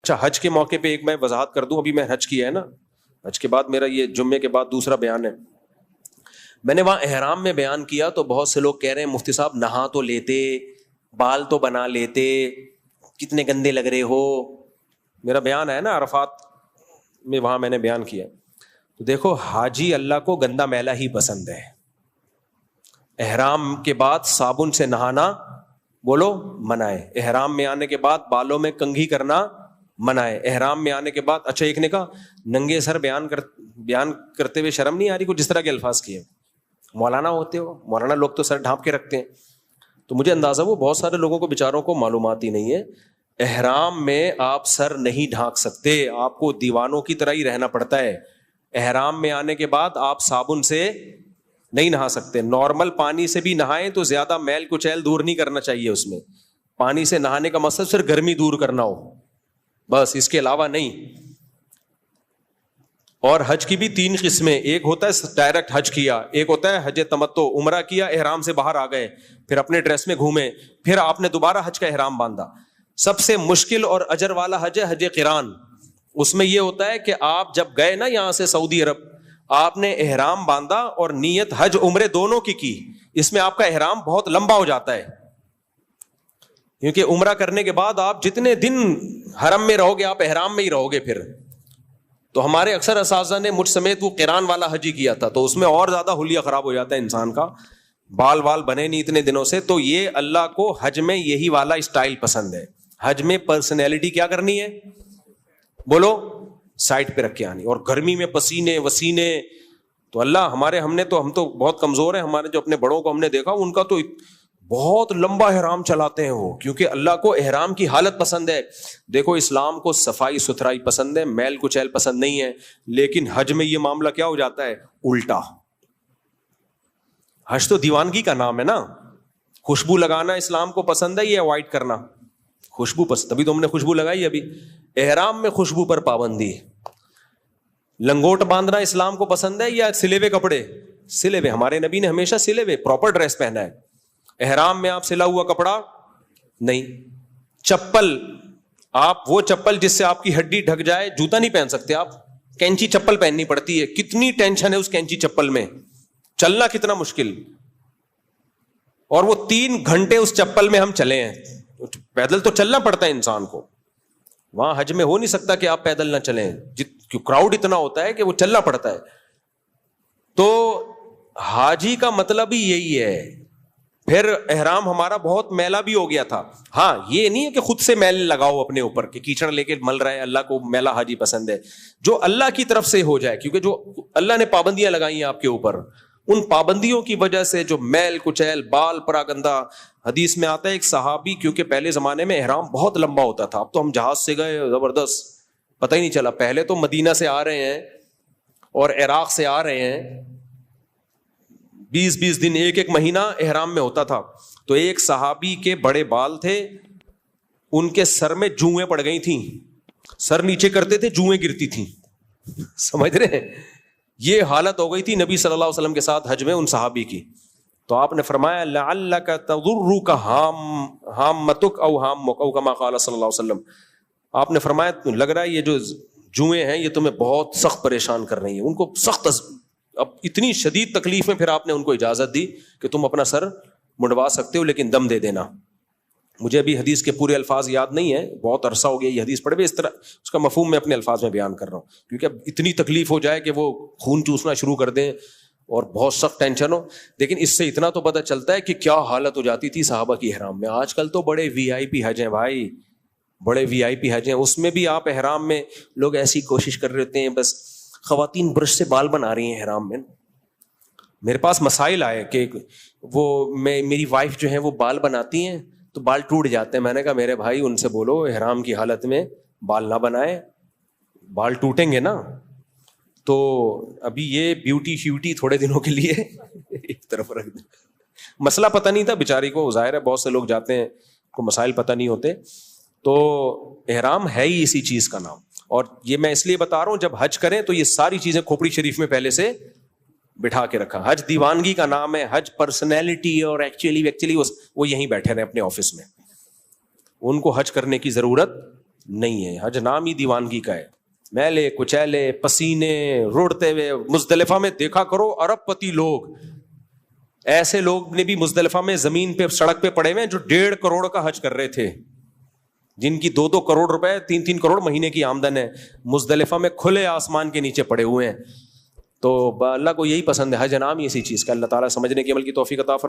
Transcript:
اچھا حج کے موقع پہ ایک میں وضاحت کر دوں, ابھی میں حج کیا ہے نا, حج کے بعد میرا یہ جمعے کے بعد دوسرا بیان ہے. میں نے وہاں احرام میں بیان کیا تو بہت سے لوگ کہہ رہے ہیں مفتی صاحب نہا تو لیتے, بال تو بنا لیتے, کتنے گندے لگ رہے ہو. میرا بیان ہے نا عرفات میں, وہاں میں نے بیان کیا. تو دیکھو حاجی اللہ کو گندا میلا ہی پسند ہے. احرام کے بعد صابن سے نہانا بولو منع ہے. احرام میں آنے کے بعد بالوں میں کنگھی کرنا منع ہے. احرام میں آنے کے بعد, اچھا ایک نے کہا ننگے سر بیان کرتے ہوئے شرم نہیں آ رہی کو, جس طرح کے الفاظ کیے. مولانا ہوتے ہو, مولانا لوگ تو سر ڈھانپ کے رکھتے ہیں. تو مجھے اندازہ وہ بہت سارے لوگوں کو بیچاروں کو معلومات ہی نہیں ہے. احرام میں آپ سر نہیں ڈھانک سکتے, آپ کو دیوانوں کی طرح ہی رہنا پڑتا ہے. احرام میں آنے کے بعد آپ صابن سے نہیں نہا سکتے. نارمل پانی سے بھی نہائیں تو زیادہ میل کچیل دور نہیں کرنا چاہیے. اس میں پانی سے نہانے کا مقصد صرف گرمی دور کرنا ہو, بس, اس کے علاوہ نہیں. اور حج کی بھی 3 قسمیں, ایک ہوتا ہے ڈائریکٹ حج کیا, ایک ہوتا ہے حج تمتع, عمرہ کیا, احرام سے باہر آ گئے, پھر اپنے ڈریس میں گھومے, پھر آپ نے دوبارہ حج کا احرام باندھا. سب سے مشکل اور اجر والا حج ہے حج قران. اس میں یہ ہوتا ہے کہ آپ جب گئے نا یہاں سے سعودی عرب, آپ نے احرام باندھا اور نیت حج عمرے دونوں کی. اس میں آپ کا احرام بہت لمبا ہو جاتا ہے, کیونکہ عمرہ کرنے کے بعد آپ جتنے دن حرم میں رہو گے آپ احرام میں ہی رہو گے. پھر تو ہمارے اکثر اساتذہ نے مجھ سمیت وہ قران والا حج ہی کیا تھا, تو اس میں اور زیادہ حلیہ خراب ہو جاتا ہے انسان کا, بال بنے نہیں اتنے دنوں سے. تو یہ اللہ کو حج میں یہی والا اسٹائل پسند ہے. حج میں پرسنالٹی کیا کرنی ہے بولو, سائڈ پہ رکھ کے آنی, اور گرمی میں پسینے وسینے. تو اللہ ہم تو بہت کمزور ہیں. ہمارے جو اپنے بڑوں کو ہم نے دیکھا ان کا تو بہت لمبا احرام چلاتے ہیں وہ, کیونکہ اللہ کو احرام کی حالت پسند ہے. دیکھو اسلام کو صفائی ستھرائی پسند ہے, میل کچیل پسند نہیں ہے. لیکن حج میں یہ معاملہ کیا ہو جاتا ہے الٹا. حج تو دیوانگی کا نام ہے نا. خوشبو لگانا اسلام کو پسند ہے, یہ اوائڈ کرنا خوشبو پسند. تبھی تو ہم نے خوشبو لگائی. ابھی احرام میں خوشبو پر پابندی. لنگوٹ باندھنا اسلام کو پسند ہے یا سلے ہوئے کپڑے؟ سلے ہوئے. ہمارے نبی نے ہمیشہ سلے ہوئے پراپر ڈریس پہنا ہے. احرام میں آپ سلا ہوا کپڑا نہیں. چپل, آپ وہ چپل جس سے آپ کی ہڈی ڈھک جائے, جوتا نہیں پہن سکتے آپ, کینچی چپل پہننی پڑتی ہے. کتنی ٹینشن ہے اس کینچی چپل میں, چلنا کتنا مشکل. اور وہ 3 گھنٹے اس چپل میں ہم چلے ہیں. پیدل تو چلنا پڑتا ہے انسان کو. وہاں حج میں ہو نہیں سکتا کہ آپ پیدل نہ چلیں, کراؤڈ اتنا ہوتا ہے کہ وہ چلنا پڑتا ہے. تو حاجی کا مطلب ہی یہی ہے. پھر احرام ہمارا بہت میلا بھی ہو گیا تھا. ہاں یہ نہیں ہے کہ خود سے میل لگاؤ اپنے اوپر کہ کیچڑ لے کے مل رہا ہے. اللہ کو میلا حاجی پسند ہے جو اللہ کی طرف سے ہو جائے, کیونکہ جو اللہ نے پابندیاں لگائی ہیں آپ کے اوپر, ان پابندیوں کی وجہ سے جو میل کچیل, بال پراگندہ. حدیث میں آتا ہے ایک صحابی, کیونکہ پہلے زمانے میں احرام بہت لمبا ہوتا تھا, اب تو ہم جہاز سے گئے زبردست, پتہ ہی نہیں چلا. پہلے تو مدینہ سے آ رہے ہیں اور عراق سے آ رہے ہیں, 20 دن, ایک مہینہ احرام میں ہوتا تھا. تو ایک صحابی کے بڑے بال تھے, ان کے سر میں جوئیں پڑ گئی تھیں. سر نیچے کرتے تھے جوئیں گرتی تھیں, سمجھ رہے ہیں. یہ حالت ہو گئی تھی نبی صلی اللہ علیہ وسلم کے ساتھ حج میں ان صحابی کی. تو آپ نے فرمایا لعلک تضرک ہامتک او ہامک او کما قال صلی اللہ علیہ وسلم. آپ نے فرمایا لگ رہا ہے یہ جو جوئیں ہیں یہ تمہیں بہت سخت پریشان کر رہی ہیں. ان کو سخت, اب اتنی شدید تکلیف میں پھر آپ نے ان کو اجازت دی کہ تم اپنا سر منڈوا سکتے ہو لیکن دم دے دینا. مجھے ابھی حدیث کے پورے الفاظ یاد نہیں ہیں, بہت عرصہ ہو گیا یہ حدیث پڑھے ہوئے. اس طرح اس کا مفہوم میں اپنے الفاظ میں بیان کر رہا ہوں, کیونکہ اب اتنی تکلیف ہو جائے کہ وہ خون چوسنا شروع کر دیں اور بہت سخت ٹینشن ہو. لیکن اس سے اتنا تو پتہ چلتا ہے کہ کیا حالت ہو جاتی تھی صحابہ کی احرام میں. آج کل تو بڑے VIP حج ہیں بھائی, بڑے VIP حج ہیں. اس میں بھی آپ احرام میں لوگ ایسی کوشش کر رہے ہوتے ہیں, بس خواتین برش سے بال بنا رہی ہیں احرام میں. میرے پاس مسائل آئے کہ وہ میری وائف جو ہے وہ بال بناتی ہیں تو بال ٹوٹ جاتے ہیں. میں نے کہا میرے بھائی ان سے بولو احرام کی حالت میں بال نہ بنائے, بال ٹوٹیں گے نا. تو ابھی یہ بیوٹی شیوٹی تھوڑے دنوں کے لیے ایک طرف رکھ دیں. مسئلہ پتہ نہیں تھا بیچاری کو, ظاہر ہے بہت سے لوگ جاتے ہیں کو مسائل پتہ نہیں ہوتے. تو احرام ہے ہی اسی چیز کا نام. اور یہ میں اس لیے بتا رہا ہوں جب حج کریں تو یہ ساری چیزیں کھوپڑی شریف میں پہلے سے بٹھا کے رکھا. حج دیوانگی کا نام ہے, حج پرسنالٹی, اور ایکچولی وہ یہیں بیٹھے رہے اپنے آفس میں, ان کو حج کرنے کی ضرورت نہیں ہے. حج نام ہی دیوانگی کا ہے. میلے کچیلے پسینے روڑتے ہوئے مزدلفہ میں دیکھا کرو ارب پتی لوگ. ایسے لوگ نے بھی مزدلفہ میں زمین پہ سڑک پہ پڑے ہوئے جو 1.5 کروڑ کا حج کر رہے تھے, جن کی 2 کروڑ روپے 3 کروڑ مہینے کی آمدن ہے, مزدلفہ میں کھلے آسمان کے نیچے پڑے ہوئے ہیں. تو اللہ کو یہی پسند ہے, حج نام ہی اسی چیز کا. اللہ تعالیٰ سمجھنے کے عمل کی توفیق عطا فرمائے.